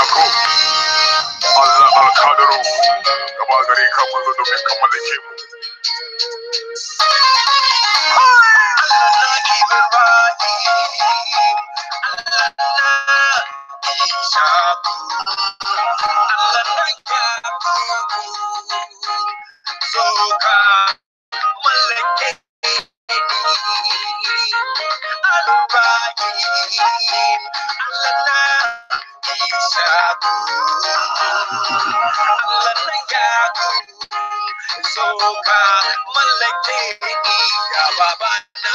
ko Allah alkadaro gaba gare ka mun zo domin ka mallake mu Soka malake ya baba na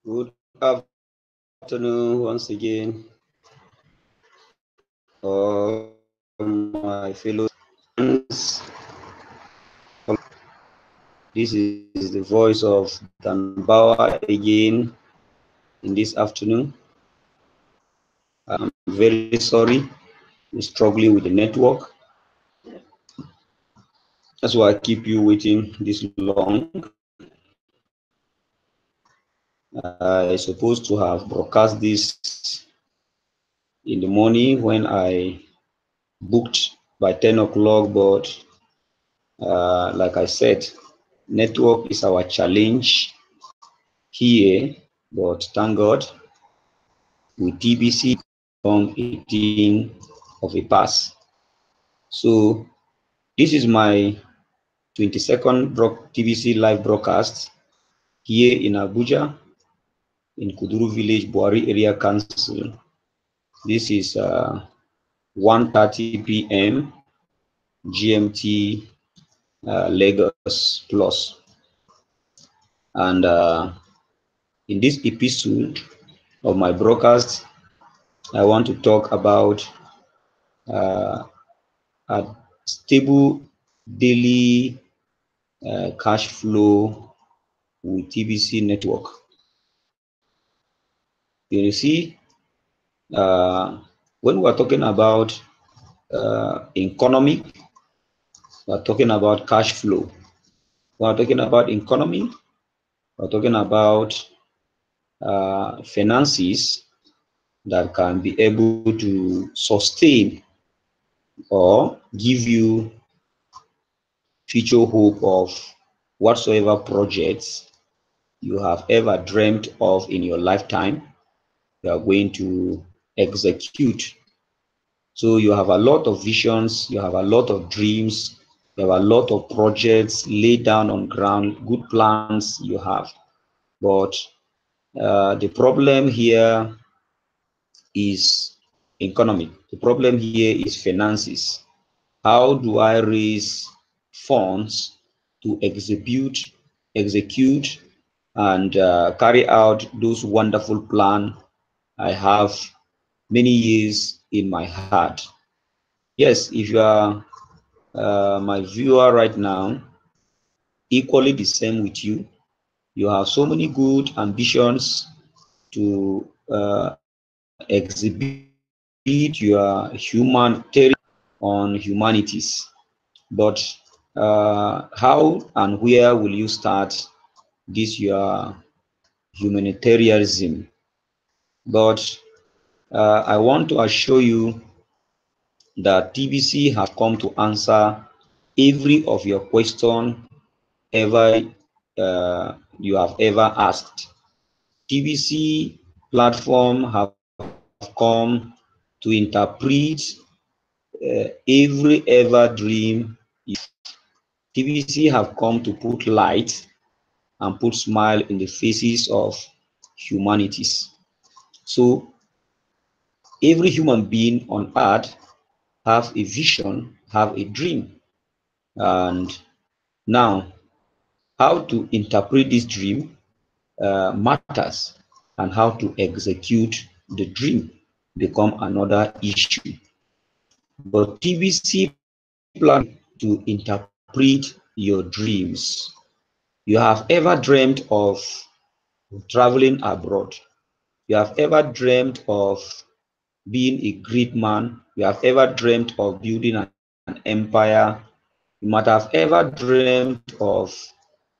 Good afternoon once again, my fellow friends. This is the voice of Danbawa again in this afternoon. I'm very sorry, we're struggling with the network. That's why I keep you waiting this long. I supposed to have broadcast this in the morning when I booked by 10 o'clock, but like I said, network is our challenge here, but thank God with TBC on 18 of a pass. So this is my 22nd TBC live broadcast here in Abuja, in Kuduru Village, Buari Area Council. This is 1:30 p.m. GMT Lagos plus. And in this episode of my broadcast, I want to talk about a stable daily cash flow with TBC network. You see, when we're talking about economy, we're talking about cash flow. We're talking about economy, we're talking about finances that can be able to sustain or give you future hope of whatsoever projects you have ever dreamt of in your lifetime, you are going to execute. So you have a lot of visions, you have a lot of dreams, you have a lot of projects laid down on ground, good plans you have. But the problem here is economic. The problem here is finances. How do I raise funds to execute, and carry out those wonderful plans I have many years in my heart? Yes, if you are my viewer right now, equally the same with you. You have so many good ambitions to exhibit your humanitarian on humanities. But how and where will you start this your humanitarianism? But I want to assure you that TBC has come to answer every of your question ever you have ever asked. TBC platform have come to interpret every ever dream you have. TBC have come to put light and put smile in the faces of humanities. So every human being on earth have a vision, have a dream. And now, how to interpret this dream matters, and how to execute the dream become another issue. But TBC plan to interpret your dreams. You have ever dreamed of traveling abroad. You have ever dreamed of being a great man. You have ever dreamed of building an empire. You might have ever dreamed of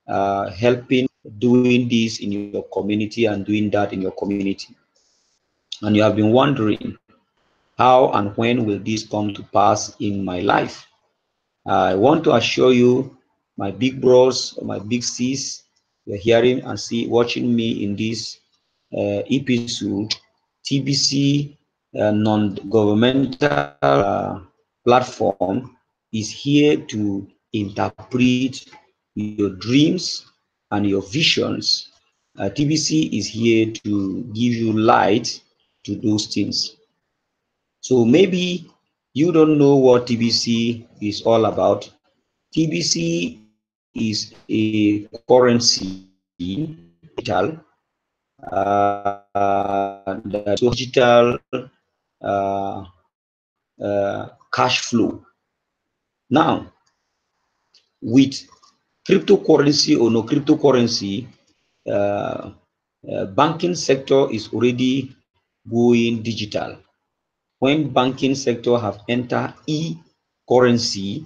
helping, doing this in your community and doing that in your community. And you have been wondering, how and when will this come to pass in my life? I want to assure you, my big bros, my big sis, you're hearing and watching me in this episode. TBC non-governmental platform is here to interpret your dreams and your visions. TBC is here to give you light to those things. So maybe you don't know what TBC is all about. TBC is a currency, digital, the digital cash flow. Now, with cryptocurrency or no cryptocurrency, uh, banking sector is already going digital. When banking sector have entered e-currency,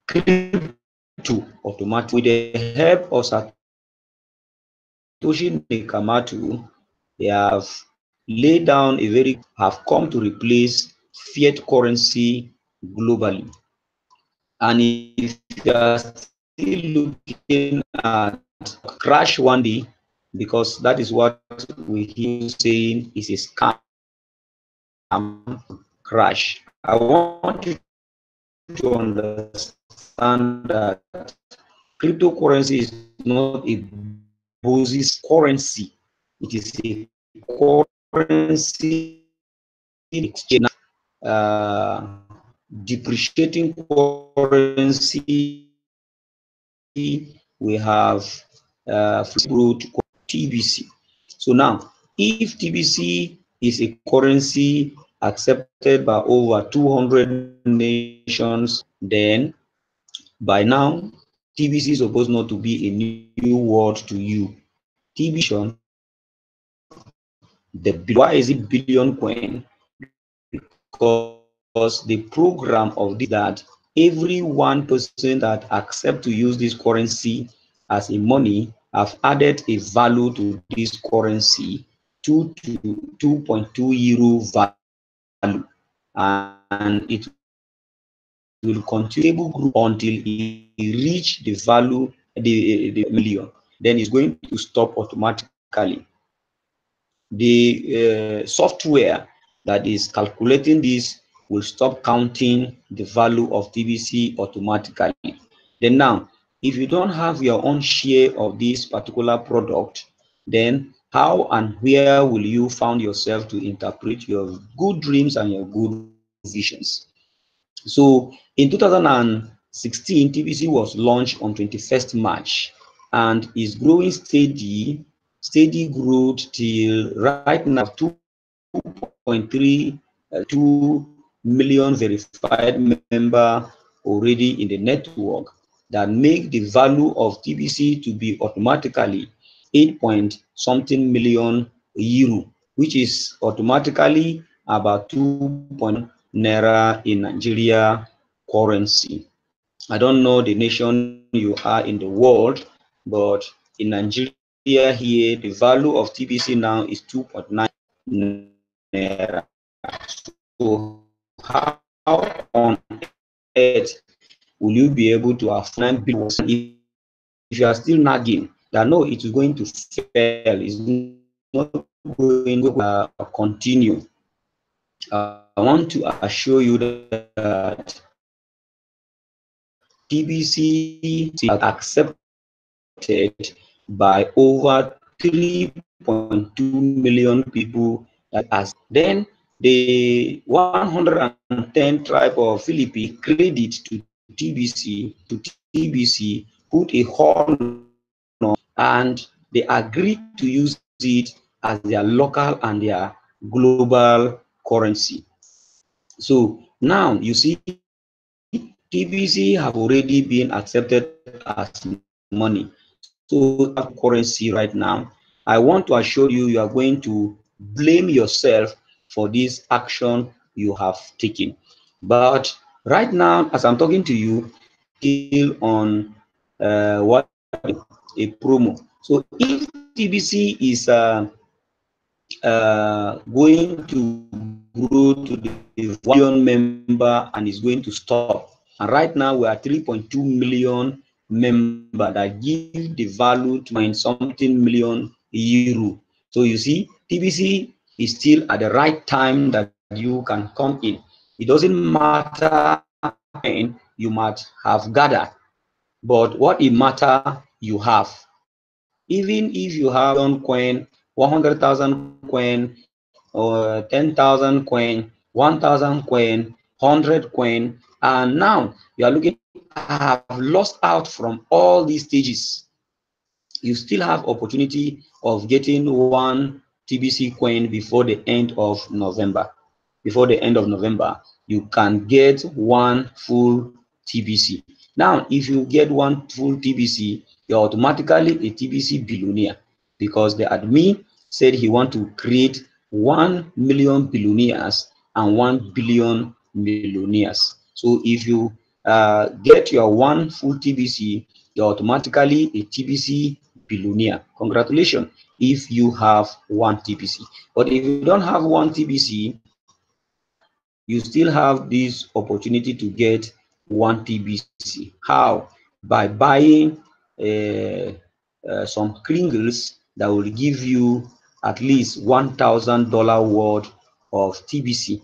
crypto automatically with the help of Satoshi Nakamoto, they have laid down a very have come to replace fiat currency globally. And if you are still looking at crash one day, because that is what we hear saying is a scam crash. I want you to understand that cryptocurrency is not a Bozis currency. It is a currency exchange, depreciating currency. We have TBC. So now, if TBC is a currency accepted by over 200 nations, then by now TBC is supposed not to be a new word to you. TBC the billion. Why is it billion coin? Because the program of this is that every one person that accept to use this currency as a money have added a value to this currency 2.2 euro value, and it will continue until it reach the value the million. Then it's going to stop automatically. The software that is calculating this will stop counting the value of TBC automatically. Then now, if you don't have your own share of this particular product, then how and where will you find yourself to interpret your good dreams and your good visions? So in 2016, TBC was launched on 21st March and is growing steady growth till right now. We have 2.32 million verified member already in the network that make the value of TBC to be automatically 8 point something million euro, which is automatically about 2.1 naira in Nigeria currency. I don't know the nation you are in the world, but in Nigeria here, the value of TBC now is 2.9 naira. So how on earth will you be able to afford 9 billion? If you are still nagging that no, it is going to fail, it's not going to continue. I want to assure you that TBC accepted by over 3.2 million people as then the 110 tribe of Philippines credit to TBC put a horn and they agreed to use it as their local and their global currency. So now you see TBC have already been accepted as money. So currency right now. I want to assure you, you are going to blame yourself for this action you have taken. But right now, as I'm talking to you, still on what a promo. So if TBC is going to grow to the billion member and is going to stop. And right now we are 3.2 million member that give the value to something million euro. So you see, TBC is still at the right time that you can come in. It doesn't matter when you might have gathered, but what it matter you have. Even if you have one coin, 100,000 coin, or 10,000 coin, 1,000 coin, 100 coin, and now you are looking, I have lost out from all these stages. you still have opportunity of getting one TBC coin before the end of November. Before the end of November, you can get one full TBC. Now, if you get one full TBC, you're automatically a TBC billionaire, because the admin said he want to create 1 million billionaires and 1 billion millionaires. So if you get your one full TBC, you're automatically a TBC billionaire. Congratulations if you have one TBC. But if you don't have one TBC, you still have this opportunity to get one TBC. How? By buying some kringles that will give you at least $1,000 worth of TBC,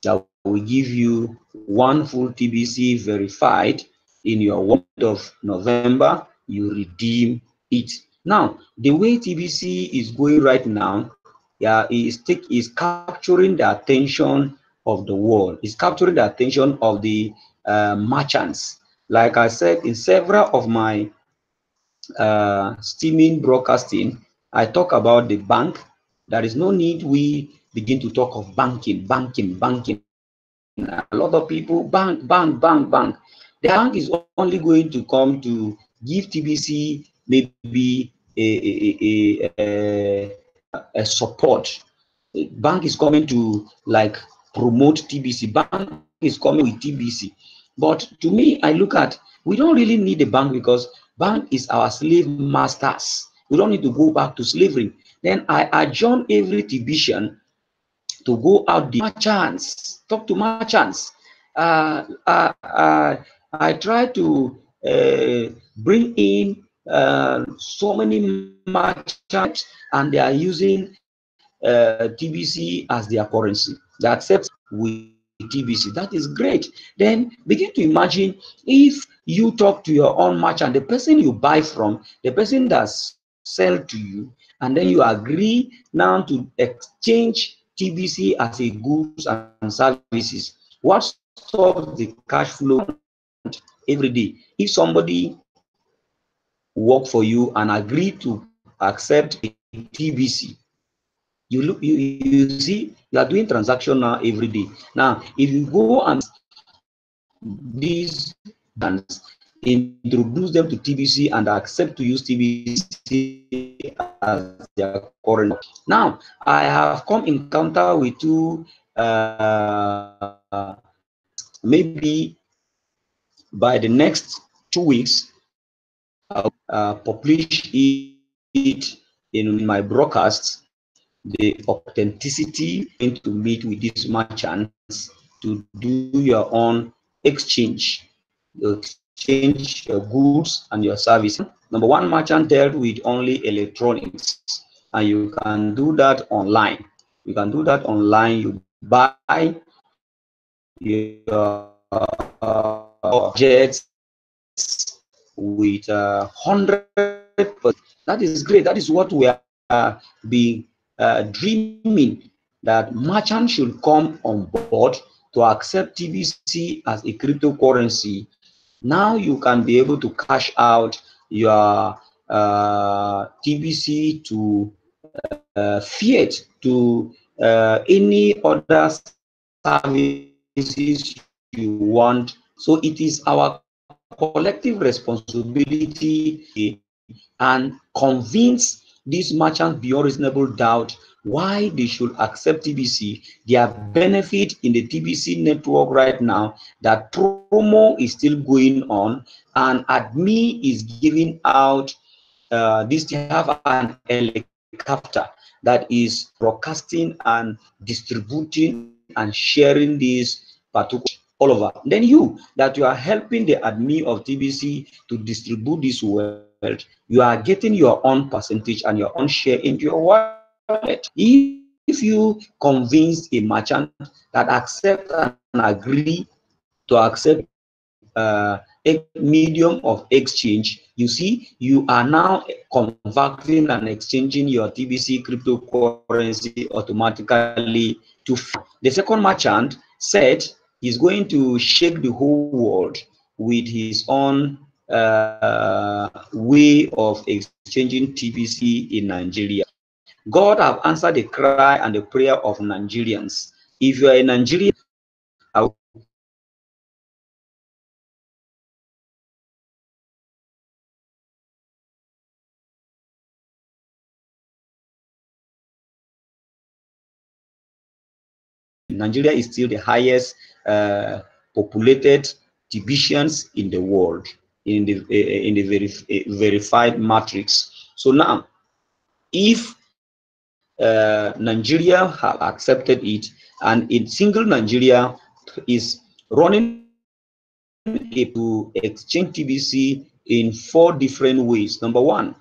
that will give you one full TBC verified in your wallet of November. You redeem it. Now, the way TBC is going right now, yeah, is capturing the attention of the world. It's capturing the attention of the merchants. Like I said in several of my streaming broadcasting, I talk about the bank. There is no need we begin to talk of banking. A lot of people, bank. The bank is only going to come to give TBC maybe a support. Bank is coming to like promote TBC. Bank is coming with TBC. But to me, I look at, we don't really need the bank, because bank is our slave masters. We don't need to go back to slavery. Then I adjourn every TBC to go out the merchants, talk to merchants. I try to bring in so many merchants, and they are using TBC as their currency. They accept with TBC. That is great. Then begin to imagine, if you talk to your own merchant, the person you buy from, the person that sell to you, and then you agree now to exchange TBC as a goods and services. What solves the cash flow every day? If somebody work for you and agree to accept a TBC, you see, you are doing transaction now every day. Now, if you go and these brands, introduce them to TBC and accept to use TBC as their current. Now, I have come encounter with two maybe by the next 2 weeks, I'll publish it in my broadcasts, the authenticity to meet with these merchants to do your own exchange. You exchange your goods and your services. Number one merchant dealt with only electronics, and you can do that online. You can do that online. You buy your gadgets with 100%. That is great. That is what we are being dreaming, that merchants should come on board to accept TBC as a cryptocurrency. Now you can be able to cash out your TBC to fiat, to any other services you want. So it is our collective responsibility and convince these merchants beyond reasonable doubt why they should accept TBC. Their benefit in the TBC network right now, that promo is still going on, and admin is giving out this. They have an helicopter that is broadcasting and distributing and sharing this particular all over. Then you, that you are helping the admin of TBC to distribute this wealth, you are getting your own percentage and your own share into your wallet. If you convince a merchant that accept and agree to accept medium of exchange, you see, you are now converting and exchanging your TBC cryptocurrency automatically to the second merchant said he's going to shake the whole world with his own way of exchanging TBC in Nigeria. God have answered the cry and the prayer of Nigerians. If you are a Nigerian, I will Nigeria is still the highest populated divisions in the world in the verified matrix. So now, if Nigeria have accepted it, and in single Nigeria is running to exchange TBC in 4 different ways. Number one,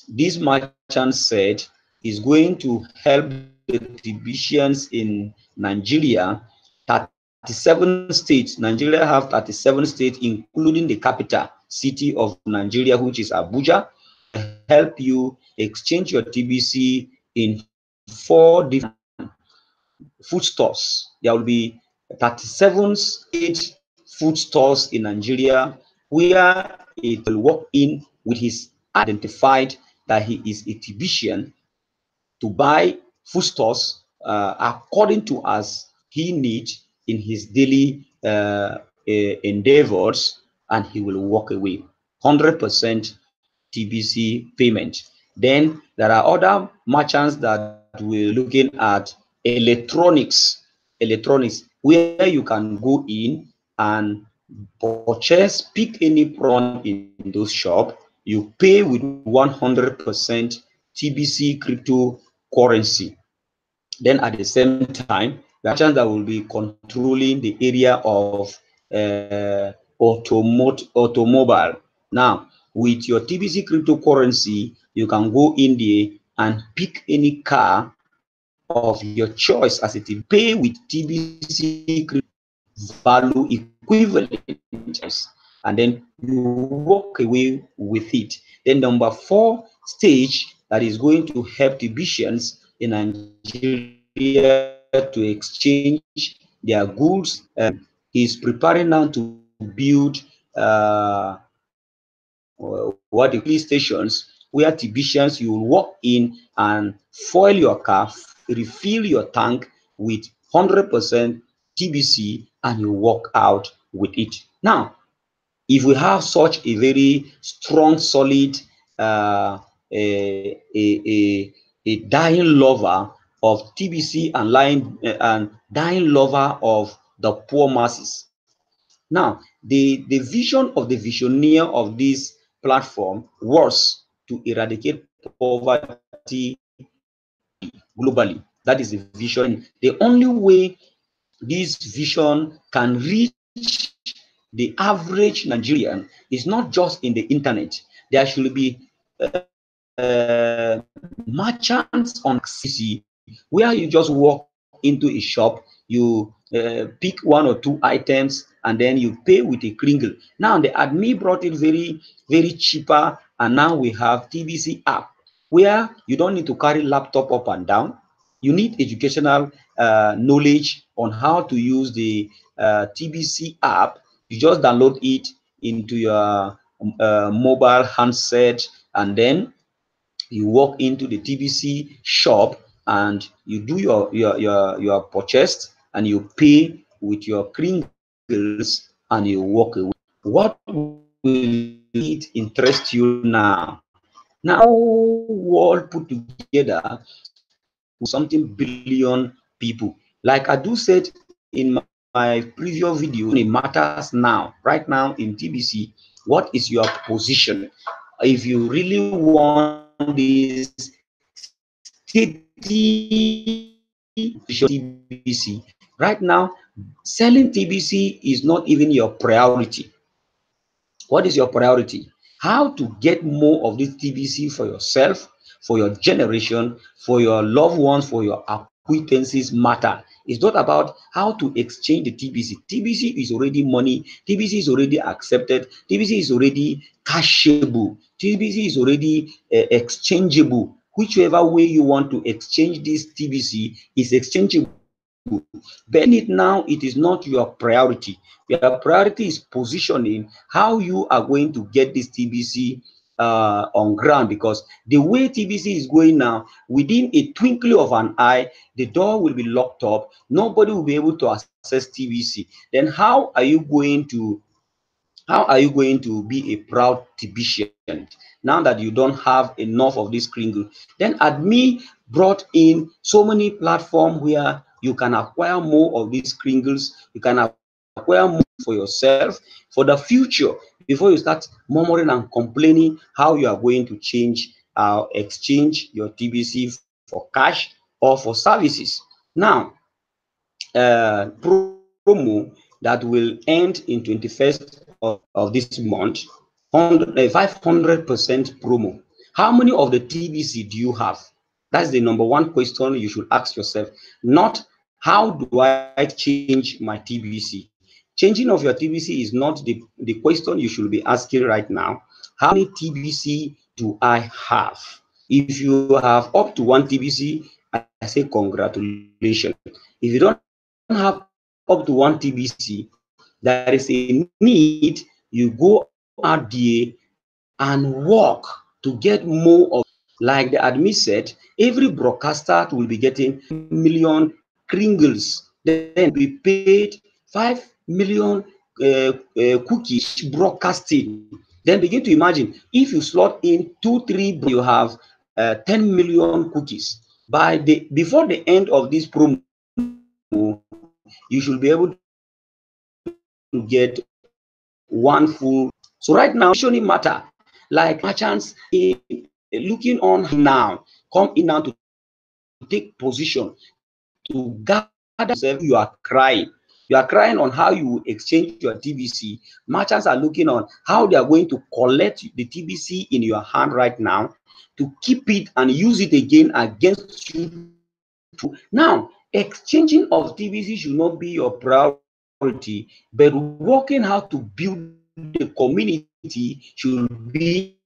this merchant said is going to help the divisions in Nigeria. 37 states, Nigeria have 37 states, including the capital city of Nigeria, which is Abuja, help you exchange your TBC in 4 different food stores. There will be 37 state food stores in Nigeria where it will walk in with his identified that he is a Tibetan to buy foodstuffs according to as he needs in his daily endeavors, and he will walk away. 100% TBC payment. Then there are other merchants that we're looking at electronics, where you can go in and purchase, pick any product in those shops. You pay with 100% TBC cryptocurrency. Then at the same time, the merchants that will be controlling the area of automobile. Now, with your TBC cryptocurrency, you can go in there and pick any car of your choice as it is, pay with TBC value equivalent, and then you walk away with it. Then number 4 stage that is going to help Tibetians in Nigeria to exchange their goods. He's preparing now to build what the police stations where Tibetians you will walk in and fuel your car, refill your tank with 100% TBC, and you walk out with it. Now, if we have such a very strong, solid, a dying lover of TBC and dying lover of the poor masses. Now, the vision of the visioneer of this platform was to eradicate poverty globally. That is the vision. The only way this vision can reach the average Nigerian is not just in the internet. There should be merchants on CC where you just walk into a shop, you pick 1 or 2 items, and then you pay with a kringle. Now the admin brought it very, very cheaper, and now we have TBC app where you don't need to carry laptop up and down. You need educational knowledge on how to use the TBC app. You just download it into your mobile handset, and then you walk into the TBC shop and you do your purchase, and you pay with your kringles, and you walk away. What will it interest you now? Now, world put together something billion people. Like I do said in my previous video, it matters now, right now in TBC. What is your position? If you really want this steady TBC, right now, selling TBC is not even your priority. What is your priority? How to get more of this TBC for yourself, for your generation, for your loved ones, for your acquaintances matter. It's not about how to exchange the TBC. TBC is already money. TBC is already accepted. TBC is already cashable. TBC is already exchangeable. Whichever way you want to exchange this TBC is exchangeable. But it now, it is not your priority. Your priority is positioning how you are going to get this TBC on ground, because the way TBC is going now, within a twinkling of an eye, the door will be locked up. Nobody will be able to access TBC. Then how are you going to be a proud Tibician now that you don't have enough of this kringle? Then ADMI brought in so many platforms where you can acquire more of these kringles, you can acquire more for yourself for the future, before you start murmuring and complaining how you are going to exchange your TBC for cash or for services. Now, promo that will end in 21st of this month, 500% promo. How many of the TBC do you have? That's the number one question you should ask yourself. Not how do I change my TBC? Changing of your TBC is not the question you should be asking right now. How many TBC do I have? If you have up to one TBC, I say congratulations. If you don't have up to one TBC, there is a need you go out there and work to get more of this. Like the admin said, every broadcaster will be getting 5 million kringles. Then will be paid 5 million cookies broadcasting. Then begin to imagine, if you slot in 2-3 you have 10 million cookies. Before the end of this promo, you should be able to get 1 full. So right now, positioning matter. Like merchants looking on now, come in now to take position to gather yourself. You are crying. You are crying on how you exchange your TBC. Merchants are looking on how they are going to collect the TBC in your hand right now, to keep it and use it again against you tomorrow. Now, exchanging of TBC should not be your priority, but working how to build the community should be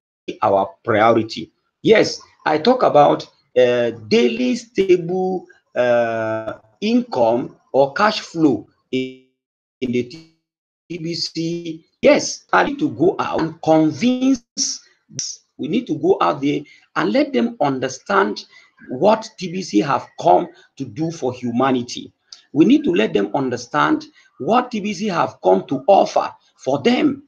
our priority. Yes, I talk about daily stable income or cash flow in the TBC. Yes, we need to go out and convince, we need to go out there and let them understand what TBC have come to do for humanity. We need to let them understand what TBC have come to offer for them.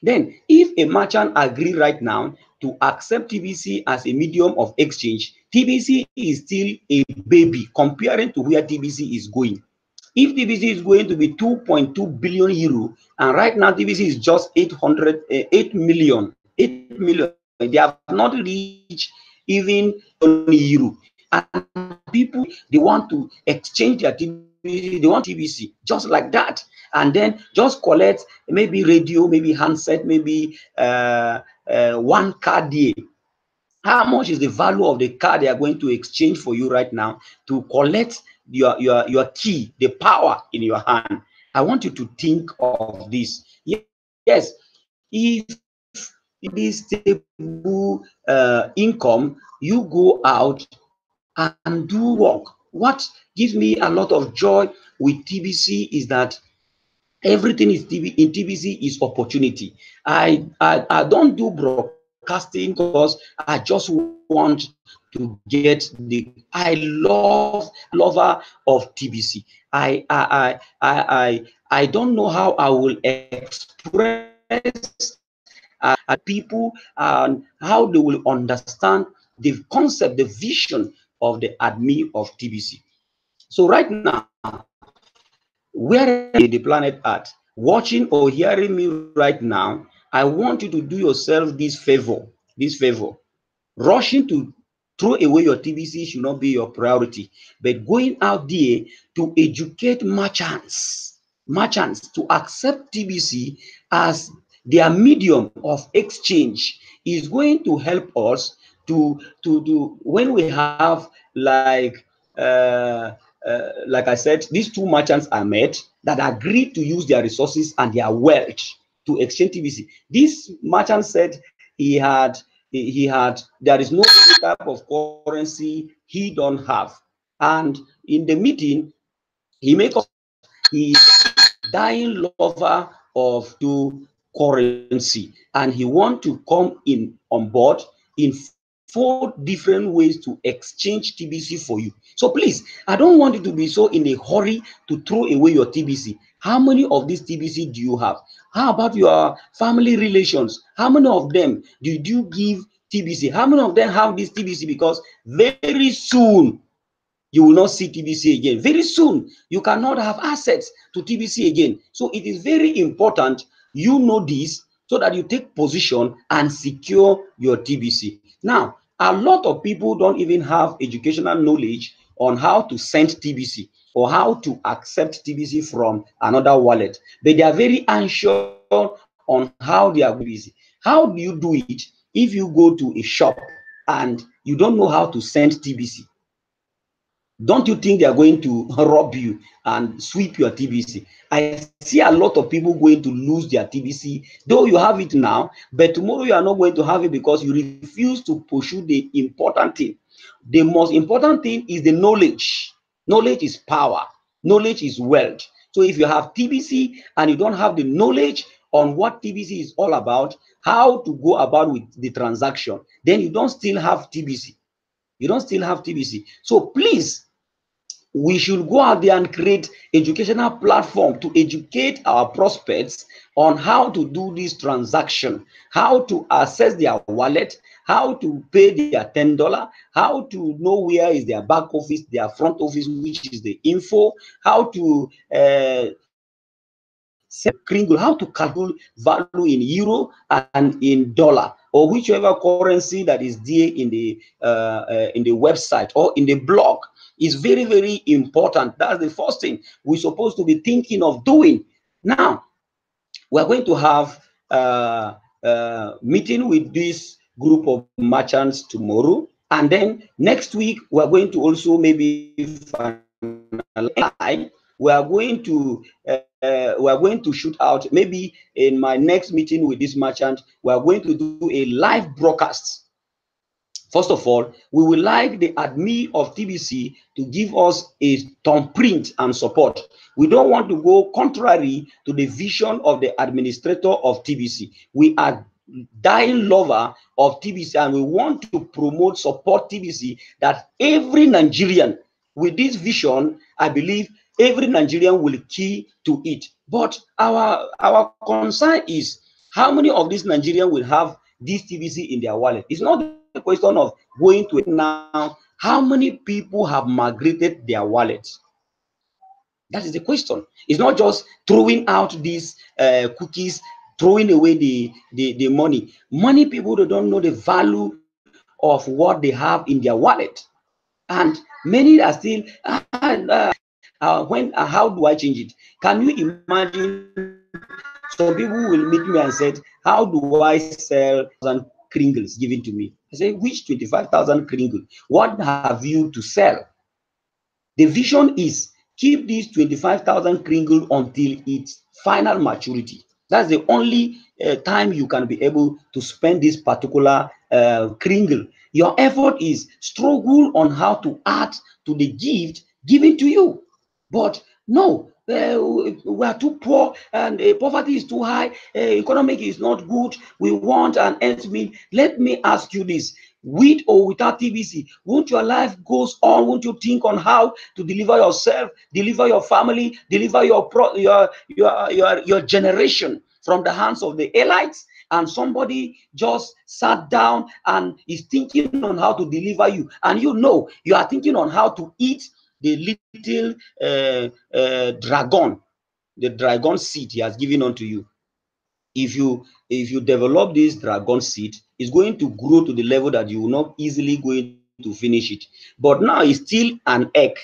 Then, if a merchant agree right now to accept TBC as a medium of exchange, TBC is still a baby comparing to where TBC is going. If TBC is going to be 2.2 billion euro, and right now TBC is just 8 million, 8 million. They have not reached even euro. And people, they want to exchange their TBC, they want TBC just like that, and then just collect maybe radio, maybe handset, maybe one card there. How much is the value of the card they are going to exchange for you right now to collect your key, the power in your hand? I want you to think of this. Yes, if this stable income, you go out and do work. What gives me a lot of joy with TBC is that everything is in TBC is opportunity. I don't do broadcasting because I just want to get I lover of TBC. I don't know how I will express people and how they will understand the concept, the vision of the admin of TBC. So right now, wherever you are in the planet Earth, watching or hearing me right now, I want you to do yourself this favor. Rushing to throw away your TBC should not be your priority, but going out there to educate merchants to accept TBC as their medium of exchange is going to help us to when we have like I said, these two merchants are met that agreed to use their resources and their wealth to exchange TBC. This merchant said there is no type of currency he don't have, and in the meeting He make us he dying lover of to currency, and he want to come in on board in 4 different ways to exchange TBC for you. So please, I don't want you to be so in a hurry to throw away your TBC. How many of these TBC do you have? How about your family relations? How many of them did you give TBC? How many of them have this TBC? Because very soon you will not see TBC again. Very soon, you cannot have access to TBC again. So it is very important you know this so that you take position and secure your TBC. Now, a lot of people don't even have educational knowledge on how to send TBC or how to accept TBC from another wallet, but they are very unsure on how they are going to TBC. How do you do it if you go to a shop and you don't know how to send TBC? Don't you think they are going to rob you and sweep your TBC? I see a lot of people going to lose their TBC, though you have it now, but tomorrow you are not going to have it because you refuse to pursue the important thing. The most important thing is the knowledge. Knowledge is power. Knowledge is wealth. So if you have TBC and you don't have the knowledge on what TBC is all about, how to go about with the transaction, then you don't still have TBC. You don't still have TBC. So please, we should go out there and create educational platform to educate our prospects on how to do this transaction, how to access their wallet, how to pay their $10, how to know where is their back office, their front office, which is the info, how to kringle, how to calculate value in euro and in dollar or whichever currency that is there in the website or in the blog is very, very important. That's the first thing we're supposed to be thinking of doing. Now, we're going to have meeting with this group of merchants tomorrow, and then next week we're going to also maybe we are going to shoot out maybe in my next meeting with this merchant. We are going to do a live broadcast. First of all, we would like the admin of TBC to give us a thumbprint and support. We don't want to go contrary to the vision of the administrator of TBC. We are dying lover of TBC and we want to promote, support TBC, that every Nigerian with this vision, I believe every Nigerian will key to it. But our concern is how many of these Nigerians will have this TBC in their wallet. It's not the question of going to it now. How many people have migrated their wallets? That is the question. It's not just throwing out these cookies, throwing away the money. Many people, they don't know the value of what they have in their wallet. And many are still, how do I change it? Can you imagine some people will meet me and said, how do I sell kringles given to me? I say, which 25,000 kringle? What have you to sell? The vision is keep these 25,000 kringle until its final maturity. That's the only time you can be able to spend this particular kringle. Your effort is struggle on how to add to the gift given to you. But no, we are too poor and poverty is too high, economic is not good, we want an end meet. Let me ask you this, with or without TBC, won't your life goes on? Won't you think on how to deliver yourself, deliver your family, deliver your generation from the hands of the elites? And somebody just sat down and is thinking on how to deliver you, and you are thinking on how to eat the little dragon, the dragon seed he has given unto you. If you develop this dragon seed, it's going to grow to the level that you will not easily going to finish it. But now it's still an egg.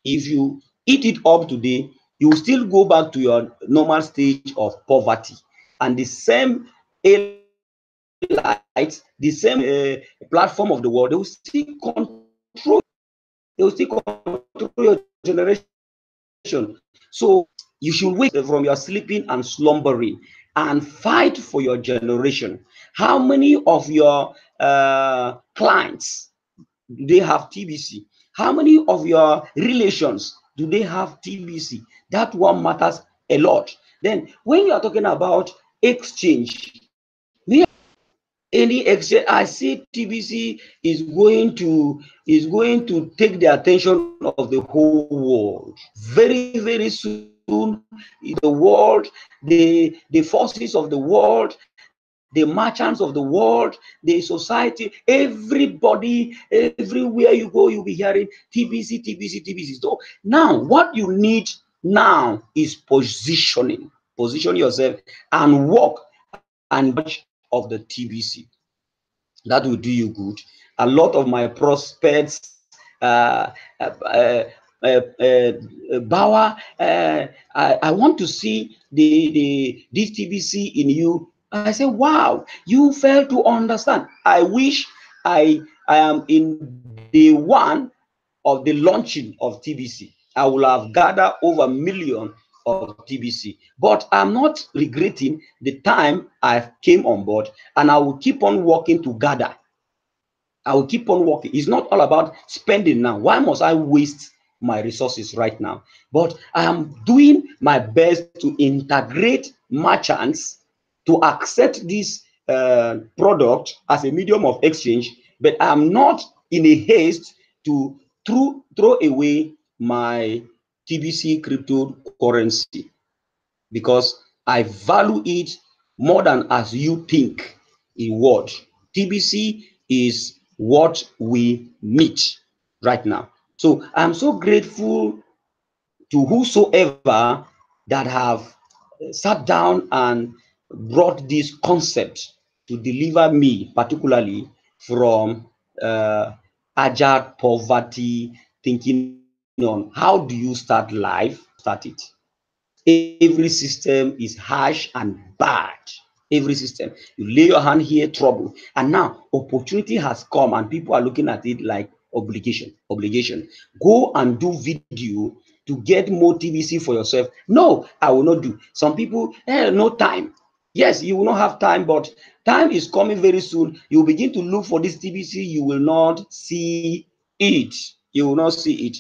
If you eat it up today, you will still go back to your normal stage of poverty. And the same lights, the same platform of the world, they will still control. They will still control your generation. So you should wake from your sleeping and slumbering and fight for your generation. How many of your clients, they have TBC? How many of your relations do they have TBC? That one matters a lot. Then when you are talking about exchange, any exchange, I see TBC is going to take the attention of the whole world. Very, very soon, the world, the forces of the world, the merchants of the world, the society, everybody, everywhere you go, you'll be hearing TBC, TBC, TBC. So now what you need now is positioning. Position yourself and walk and of the TBC. That will do you good. A lot of my prospects, Bawa, I want to see this TBC in you. I say, wow, you fail to understand. I wish I am in day one of the launching of TBC. I will have gathered over a million of TBC, but I'm not regretting the time I came on board, and I will keep on working to gather. I will keep on working. It's not all about spending now. Why must I waste my resources right now? But I am doing my best to integrate merchants to accept this product as a medium of exchange, but I'm not in a haste to throw away my TBC cryptocurrency, because I value it more than as you think it would. TBC is what we need right now. So I'm so grateful to whosoever that have sat down and brought this concept to deliver me, particularly from agile poverty, thinking on how do you start life, start it. Every system is harsh and bad. Every system. You lay your hand here, trouble. And now opportunity has come and people are looking at it like obligation. Obligation. Go and do video to get more TBC for yourself. No, I will not do. Some people, no time. Yes, you will not have time, but time is coming very soon. You will begin to look for this TBC. You will not see it. You will not see it.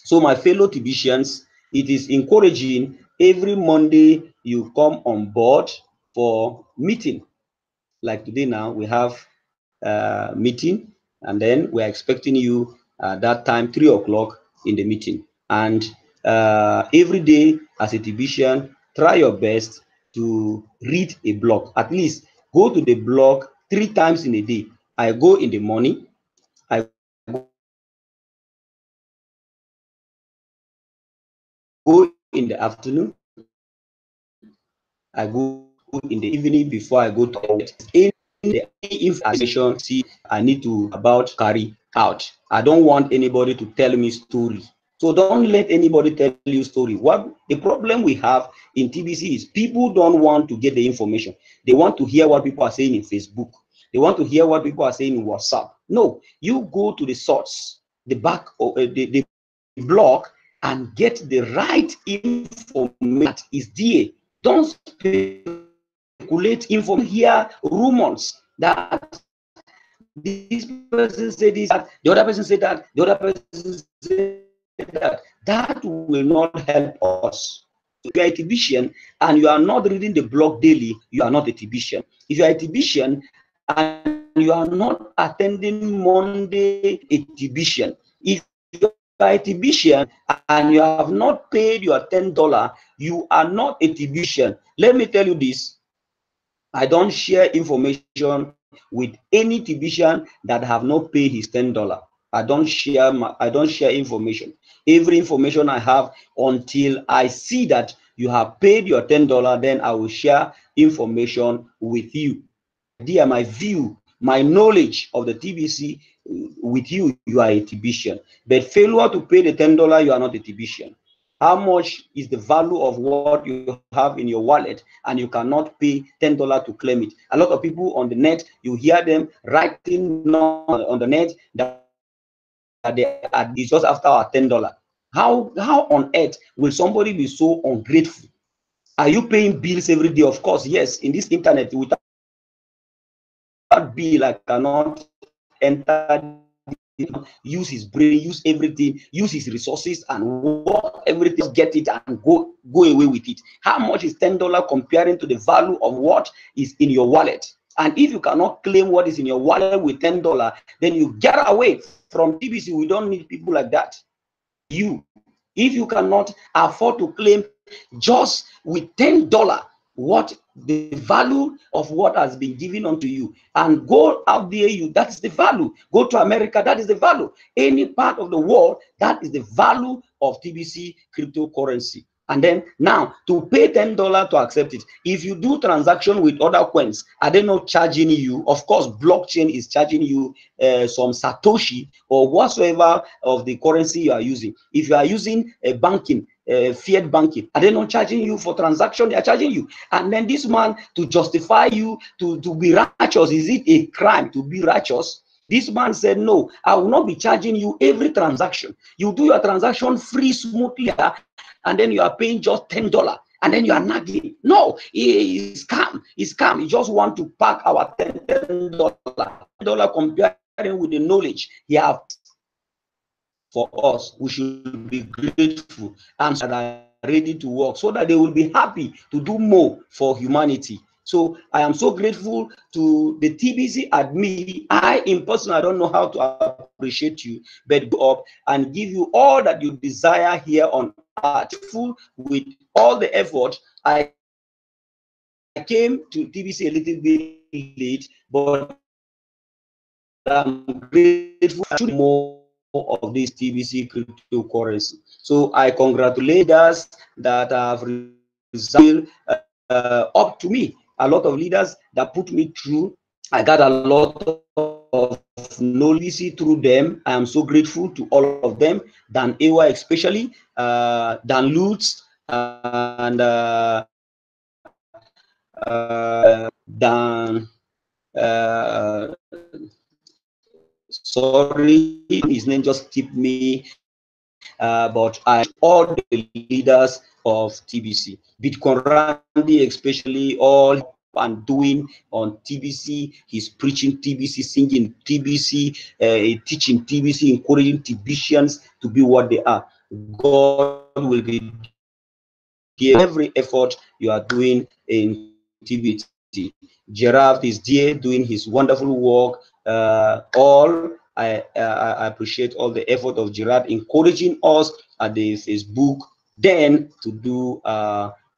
So my fellow TBCians, it is encouraging every Monday you come on board for meeting. Like today now, we have a meeting, and then we're expecting you at that time, 3 o'clock in the meeting. And every day as a TBCian, try your best to read a blog. At least go to the blog 3 times in a day. I go in the morning, I go in the afternoon, I go in the evening before I go to bed. Any information see I need to about carry out. I don't want anybody to tell me story. So don't let anybody tell you story. What the problem we have in TBC is people don't want to get the information. They want to hear what people are saying in Facebook. They want to hear what people are saying in WhatsApp. No, you go to the source, the back of the blog, and get the right information that is there. Don't speculate information. Hear rumors that this person said this, that the other person said that, the other person said that. That will not help us. If you are a TBCian and you are not reading the blog daily, you are not a TBCian. If you are a TBCian and you are not attending Monday, a TBCian. If you are a TBCian and you have not paid your $10, you are not a TBCian. Let me tell you this. I don't share information with any TBCian that have not paid his $10. I don't share information. Every information I have until I see that you have paid your $10, then I will share information with you. Idea, my view, my knowledge of the TBC with you, you are a TBCian. But failure to pay the $10, you are not a TBCian. How much is the value of what you have in your wallet and you cannot pay $10 to claim it? A lot of people on the net, you hear them writing on the net that they are just after our $10. How on earth will somebody be so ungrateful? Are you paying bills every day? Of course, yes. In this internet, without bill, I cannot enter this use his brain, use everything, use his resources, and work everything, get it, and go away with it. How much is $10 comparing to the value of what is in your wallet? And if you cannot claim what is in your wallet with $10, then you get away from TBC. We don't need people like that. You, if you cannot afford to claim just with $10 what the value of what has been given unto you, and go out there, that is the value. Go to America, that is the value. Any part of the world, that is the value of TBC cryptocurrency. And then now to pay $10 to accept it. If you do transaction with other coins, are they not charging you? Of course, blockchain is charging you some Satoshi or whatsoever of the currency you are using. If you are using a banking, fiat banking, are they not charging you for transaction? They are charging you. And then this man, to justify you to be righteous, is it a crime to be righteous? This man said, no, I will not be charging you every transaction. You do your transaction free, smoothly, and then you are paying just $10, and then you are nagging. No, he's scam. He's scam. He just want to pack our $10 comparing with the knowledge he has for us. We should be grateful and that are ready to work, so that they will be happy to do more for humanity. So I am so grateful to the TBC admin. I in person, I don't know how to appreciate you, but go up and give you all that you desire here on earth. Full with all the effort. I came to TBC a little bit late, but I'm grateful to more of this TBC cryptocurrency. So I congratulate us that have resigned up to me. A lot of leaders that put me through. I got a lot of knowledge through them. I am so grateful to all of them. Dan Ewa especially, Dan Lutz, and Dan. Sorry, his name just keep me, but I all the leaders of TBC, Bitcoin Randy especially, all and doing on TBC. He's preaching TBC, singing TBC, teaching TBC, encouraging TBCians to be what they are. God will be every effort you are doing in TBT. Giraffe is there doing his wonderful work. I appreciate all the effort of Giraffe encouraging us at the Facebook then to do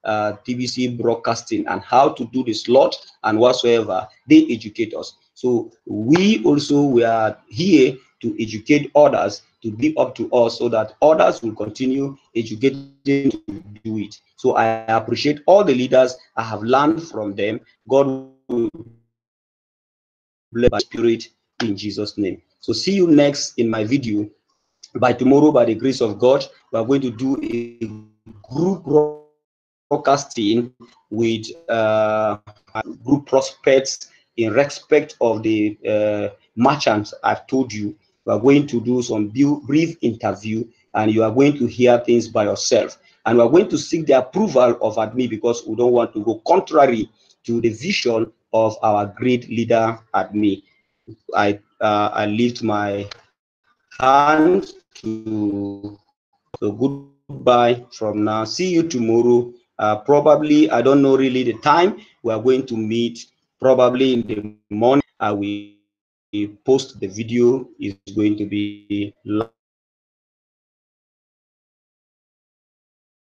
TBC broadcasting and how to do the slot and whatsoever. They educate us. So we are here to educate others, to be up to us, so that others will continue educating to do it. So I appreciate all the leaders. I have learned from them. God will bless my spirit in Jesus' name. So see you next in my video. By tomorrow, by the grace of God, we are going to do a group broadcasting with group prospects in respect of the merchants I've told you. We are going to do some brief interview, and you are going to hear things by yourself. And we are going to seek the approval of admin, because we don't want to go contrary to the vision of our great leader admin. I lift my hand to, so goodbye from now. See you tomorrow. Probably, I don't know really the time. We are going to meet probably in the morning. I will post the video. Is going to be live.